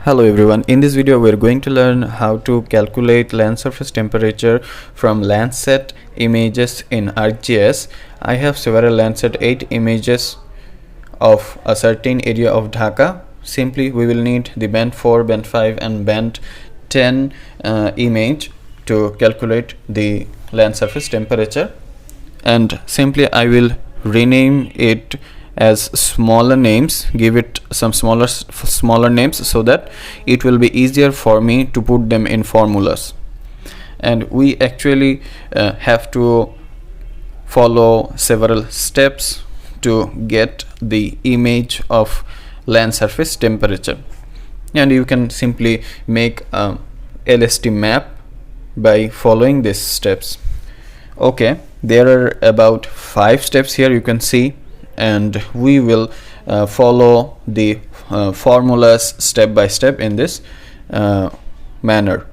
Hello everyone, in this video we are going to learn how to calculate land surface temperature from Landsat images in ArcGIS. I have several Landsat 8 images of a certain area of Dhaka. Simply we will need the band 4, band 5 and band 10 image to calculate the land surface temperature, and simply I will rename it as smaller names, give it some smaller names so that it will be easier for me to put them in formulas. And we actually have to follow several steps to get the image of land surface temperature, and you can simply make a LST map by following these steps. Okay, there are about 5 steps here, you can see, and we will follow the formulas step by step in this manner.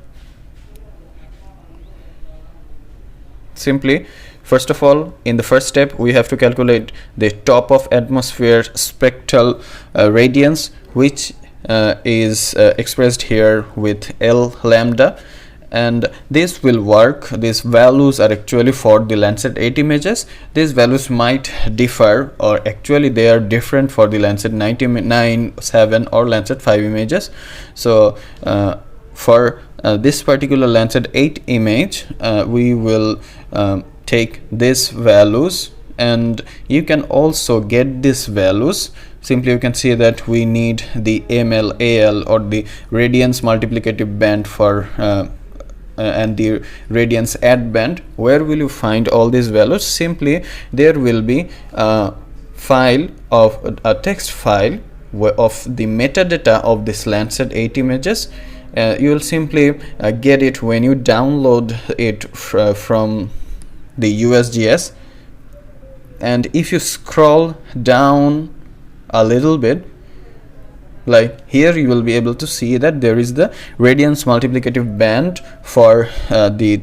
Simply, first of all, in the first step we have to calculate the top of atmosphere spectral radiance, which is expressed here with L lambda, and this will work. These values are actually for the Landsat 8 images. These values might differ, or actually they are different for the Landsat 9, 7 or Landsat 5 images. So for this particular Landsat 8 image, we will take these values, and you can also get these values. Simply you can see that we need the ML, AL or the radiance multiplicative band for and the radiance add band. Where will you find all these values? Simply there will be a file of a text file of the metadata of this Landsat 8 images. You will simply get it when you download it from the USGS, and if you scroll down a little bit, like here, you will be able to see that there is the radiance multiplicative band for the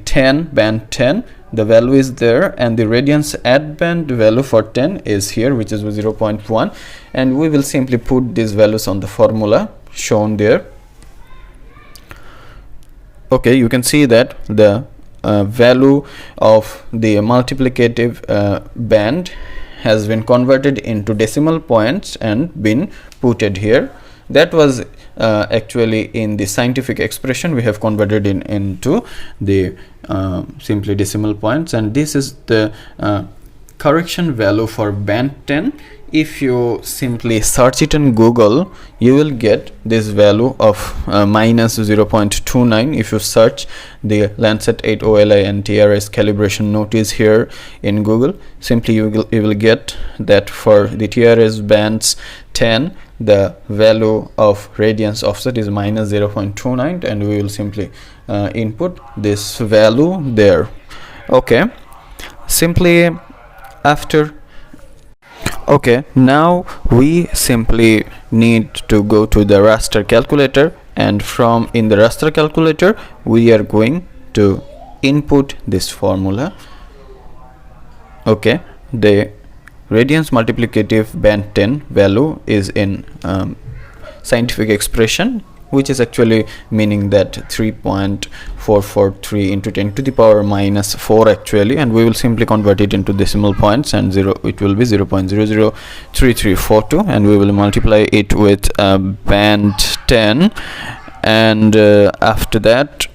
band 10, the value is there, and the radiance add band value for 10 is here, which is 0.1, and we will simply put these values on the formula shown there. Okay, you can see that the value of the multiplicative band has been converted into decimal points and been putted here. That was actually in the scientific expression we have converted into the simply decimal points, and this is the correction value for band 10. If you simply search it in Google, you will get this value of minus 0.29. if you search the Landsat 8 OLI and TRS calibration notice here in Google, simply you will get that for the TRS bands 10, the value of radiance offset is minus 0.29, and we will simply input this value there. Okay, simply after now we simply need to go to the raster calculator, and from in the raster calculator we are going to input this formula. Okay, the radiance multiplicative band 10 value is in scientific expression, which is actually meaning that 3.443 into 10 to the power minus 4 actually, and we will simply convert it into decimal points, and it will be 0.003342, and we will multiply it with band 10, and after that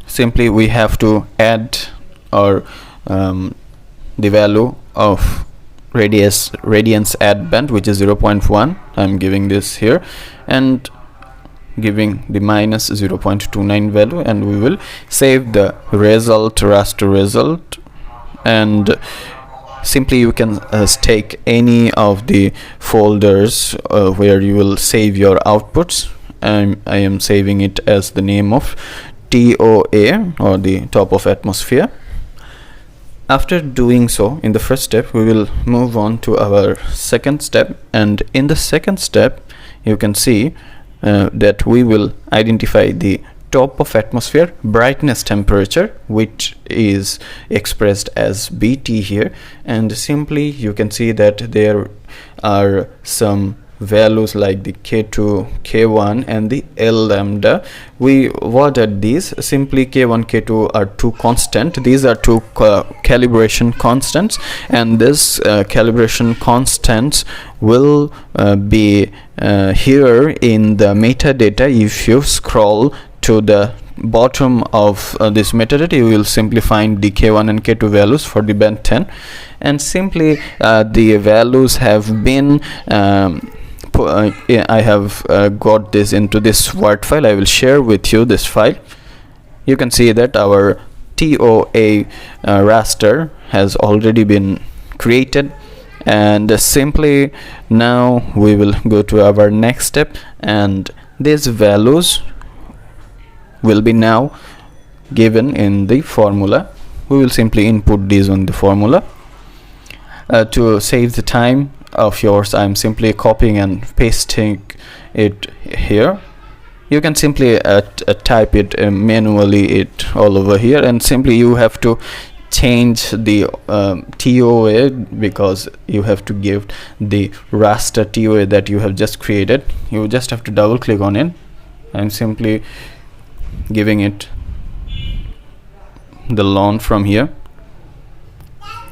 simply we have to add or the value of radiance add band, which is 0.1. I'm giving this here and giving the minus 0.29 value, and we will save the result, raster result, and simply you can take any of the folders where you will save your outputs. I am saving it as the name of TOA, or the top of atmosphere. After doing so, in the first step, we will move on to our second step, and in the second step you can see that we will identify the top of atmosphere brightness temperature, which is expressed as BT here, and simply you can see that there are some values like the K2, K1 and the L lambda. We ordered these. Simply K1, K2 are two constant. These are two calibration constants, and this calibration constants will be here in the metadata. If you scroll to the bottom of this metadata, you will simply find the K1 and K2 values for the band 10, and simply the values have been I have got this into this Word file. I will share with you this file. You can see that our TOA raster has already been created, and simply now we will go to our next step, and these values will be now given in the formula. We will simply input these on the formula. To save the time of yours, I'm simply copying and pasting it here. You can simply type it manually it all over here, and simply you have to change the TOA, because you have to give the raster TOA that you have just created. You just have to double click on it. I'm simply giving it the lawn from here.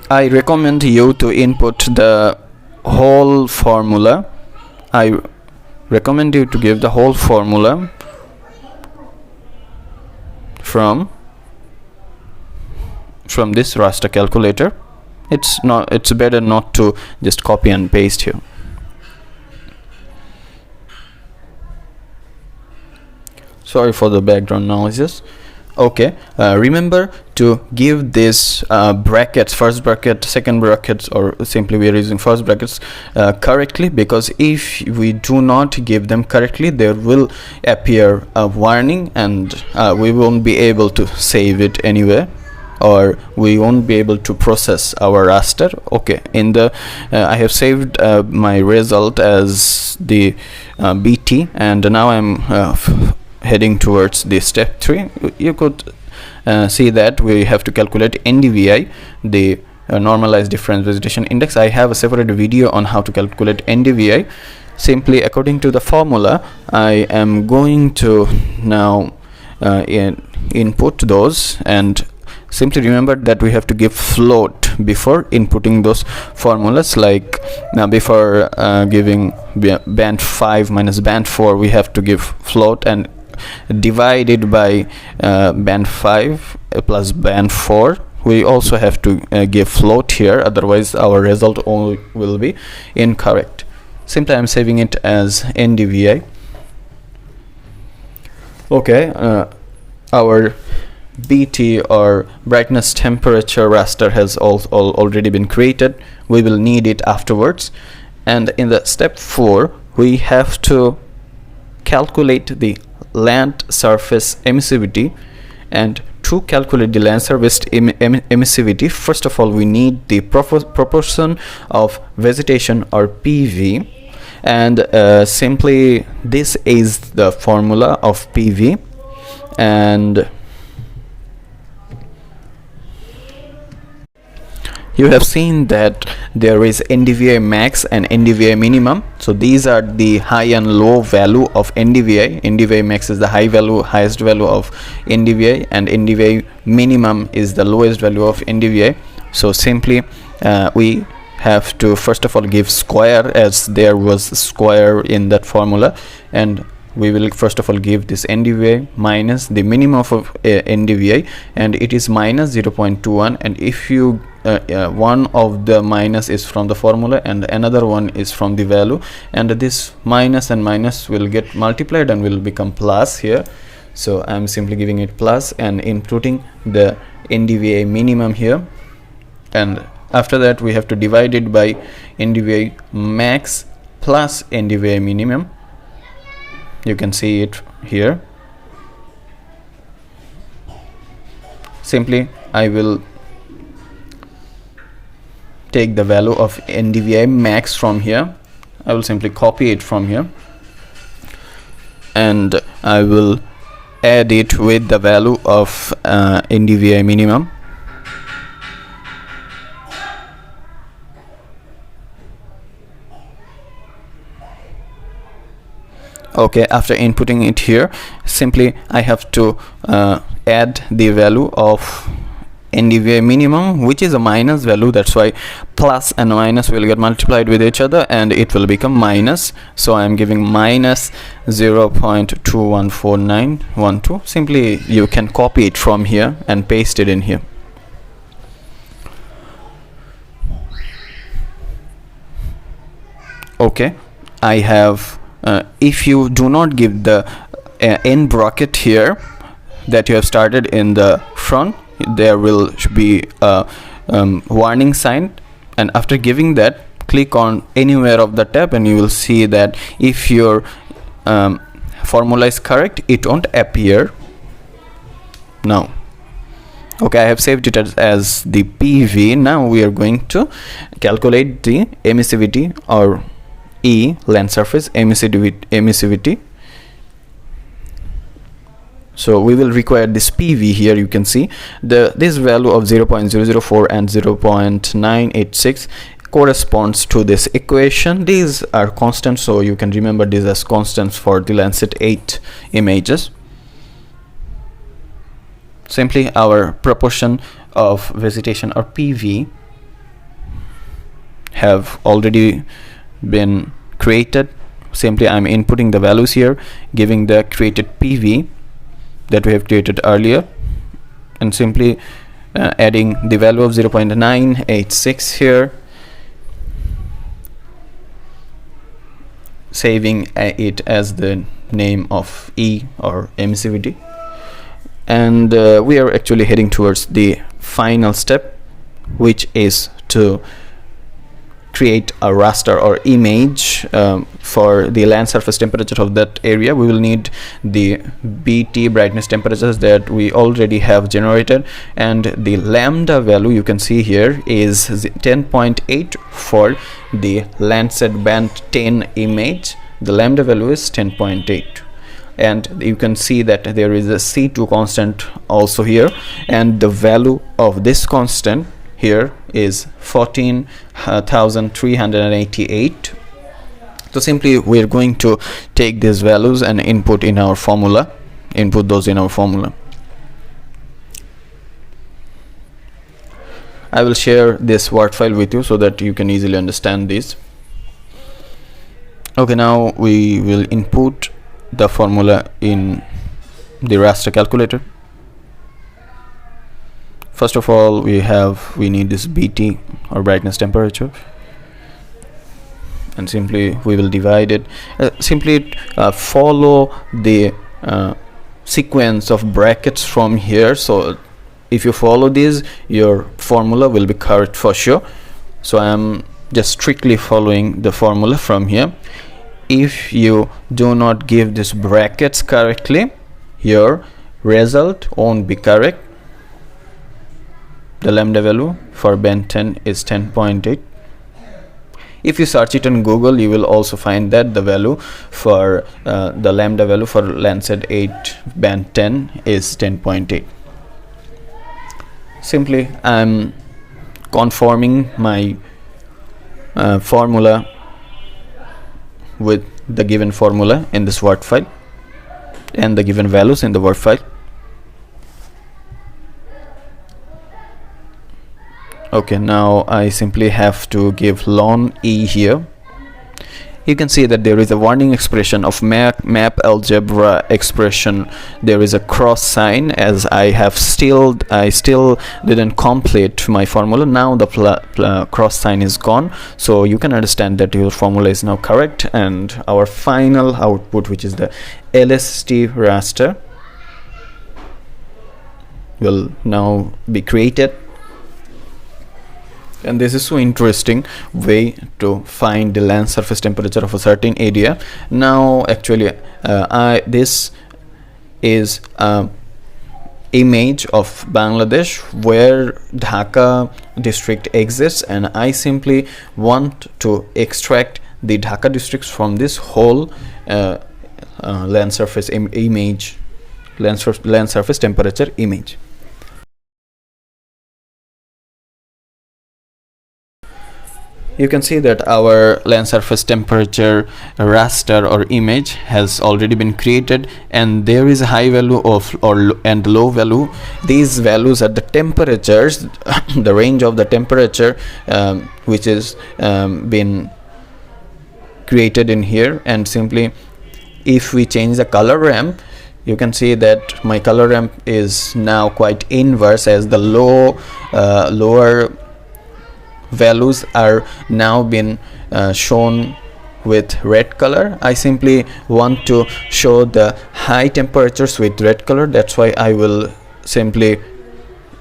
I recommend you to input the whole formula. I recommend you to give the whole formula from this raster calculator. It's better not to just copy and paste here. Sorry for the background noises. Okay, remember to give this brackets, first bracket, second brackets, or simply we are using first brackets correctly, because if we do not give them correctly, there will appear a warning, and we won't be able to save it anywhere, or we won't be able to process our raster. Okay, in the I have saved my result as the BT, and now I'm heading towards the step 3. You could see that we have to calculate NDVI, the normalized difference vegetation index. I have a separate video on how to calculate NDVI. Simply according to the formula, I am going to now input those, and simply remember that we have to give float before inputting those formulas. Like now, before giving band 5 minus band 4, we have to give float and divided by band 5 plus band 4. We also have to give float here, otherwise our result will be incorrect. Simply I'm saving it as NDVI. Okay, our BT, or brightness temperature raster, has already been created. We will need it afterwards. And in the step 4, we have to calculate the land surface emissivity. And to calculate the land surface emissivity, first of all we need the proportion of vegetation, or PV, and simply this is the formula of PV. And you have seen that there is NDVI max and NDVI minimum. So these are the high and low value of NDVI. NDVI max is the highest value of NDVI, and NDVI minimum is the lowest value of NDVI. So simply we have to first of all give square, as there was square in that formula, and we will first of all give this NDVI minus the minimum of NDVI, and it is minus 0.21. and if you one of the minus is from the formula and another one is from the value, and this minus and minus will get multiplied and will become plus here. So I'm simply giving it plus and inputting the NDVI minimum here, and after that we have to divide it by NDVI max plus NDVI minimum. You can see it here. Simply I will take the value of NDVI max from here. I will simply copy it from here, and I will add it with the value of NDVI minimum. Okay, after inputting it here, simply I have to add the value of NDVI minimum, which is a minus value. That's why plus and minus will get multiplied with each other and it will become minus. So I am giving minus 0.214912. Simply you can copy it from here and paste it in here. Okay, I have if you do not give the end bracket here that you have started in the front, there will be a warning sign, and after giving that, click on anywhere of the tab and you will see that if your formula is correct, it won't appear now. Okay, I have saved it as the PV. Now we are going to calculate the emissivity or land surface emissivity. So we will require this PV here. You can see this value of 0.004 and 0.986 corresponds to this equation. These are constants, so you can remember these as constants for the Landsat 8 images. Simply our proportion of vegetation or PV have already been created. Simply I'm inputting the values here, giving the created PV that we have created earlier, and simply adding the value of 0.986 here, saving it as the name of E or emissivity, and we are actually heading towards the final step, which is to create a raster or image for the land surface temperature of that area. We will need the BT brightness temperatures that we already have generated, and the lambda value you can see here is 10.8 for the Landsat band 10 image. The lambda value is 10.8, and you can see that there is a C2 constant also here, and the value of this constant here is 14,388. So simply we are going to take these values and input those in our formula. I will share this Word file with you so that you can easily understand this. Okay, now we will input the formula in the raster calculator. First of all, we need this BT or brightness temperature, and simply we will divide it. Simply follow the sequence of brackets from here. So if you follow these, your formula will be correct for sure. So I am just strictly following the formula from here. If you do not give these brackets correctly, your result won't be correct. The lambda value for band 10 is 10.8. If you search it on Google, you will also find that the value for the lambda value for Landsat 8 band 10 is 10.8. Simply I'm conforming my formula with the given formula in this Word file and the given values in the Word file. Okay, now I simply have to give ln E here. You can see that there is a warning expression of map algebra expression. There is a cross sign, as I still didn't complete my formula. Now the cross sign is gone, so you can understand that your formula is now correct, and our final output, which is the LST raster, will now be created. And this is so interesting way to find the land surface temperature of a certain area. Now actually this is image of Bangladesh where Dhaka district exists, and I simply want to extract the Dhaka districts from this whole land surface image, land surface temperature image. you can see that our land surface temperature raster or image has already been created, and there is a high value of and low value. These values are the temperatures the range of the temperature which is been created in here. And simply if we change the color ramp, you can see that my color ramp is now quite inverse, as the lower values are now been shown with red color. I simply want to show the high temperatures with red color. That's why I will simply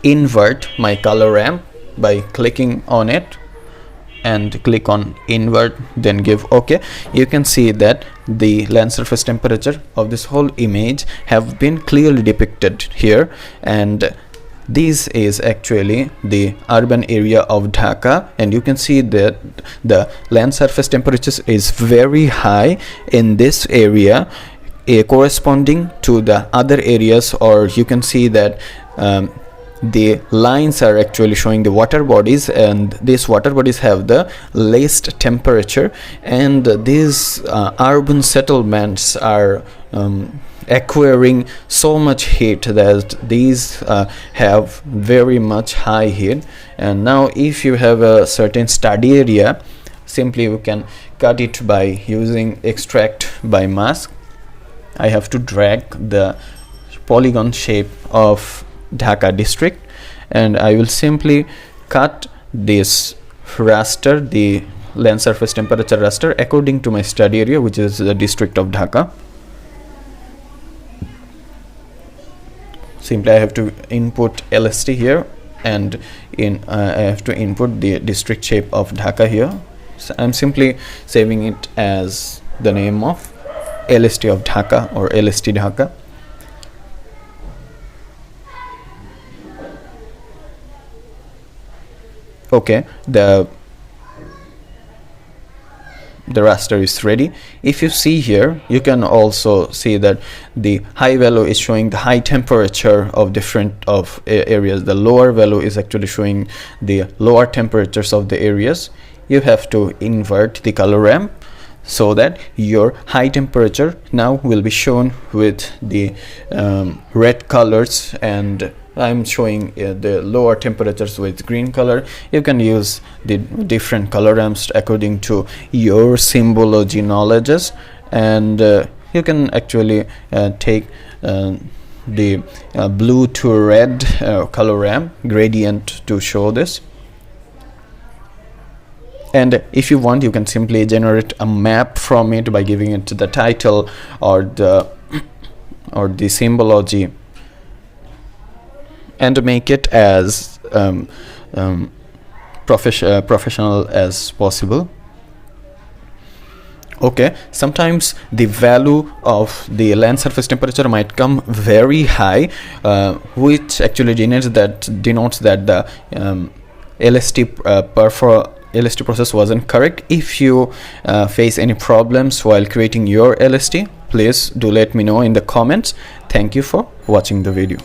invert my color ramp by clicking on it and click on invert, then give OK. You can see that the land surface temperature of this whole image have been clearly depicted here, and this is actually the urban area of Dhaka. And you can see that the land surface temperatures is very high in this area, corresponding to the other areas, or you can see that the lines are actually showing the water bodies, and these water bodies have the least temperature. And these urban settlements are acquiring so much heat that these have very much high heat. And now if you have a certain study area, simply you can cut it by using extract by mask. I have to drag the polygon shape of Dhaka district, and I will simply cut this raster, the land surface temperature raster, according to my study area, which is the district of Dhaka. Simply I have to input LST here, and I have to input the district shape of Dhaka here. So I'm simply saving it as the name of LST of Dhaka or LST Dhaka. Okay, the raster is ready. If you see here, you can also see that the high value is showing the high temperature of different areas. The lower value is actually showing the lower temperatures of the areas. You have to invert the color ramp so that your high temperature now will be shown with the red colors, and I'm showing the lower temperatures with green color. You can use the different color ramps according to your symbology knowledges, and you can actually take the blue to red color ramp gradient to show this. And if you want, you can simply generate a map from it by giving it the title or the symbology, and make it as professional as possible. Okay, sometimes the value of the land surface temperature might come very high, which actually denotes that the LST process wasn't correct. If you face any problems while creating your LST, please do let me know in the comments. Thank you for watching the video.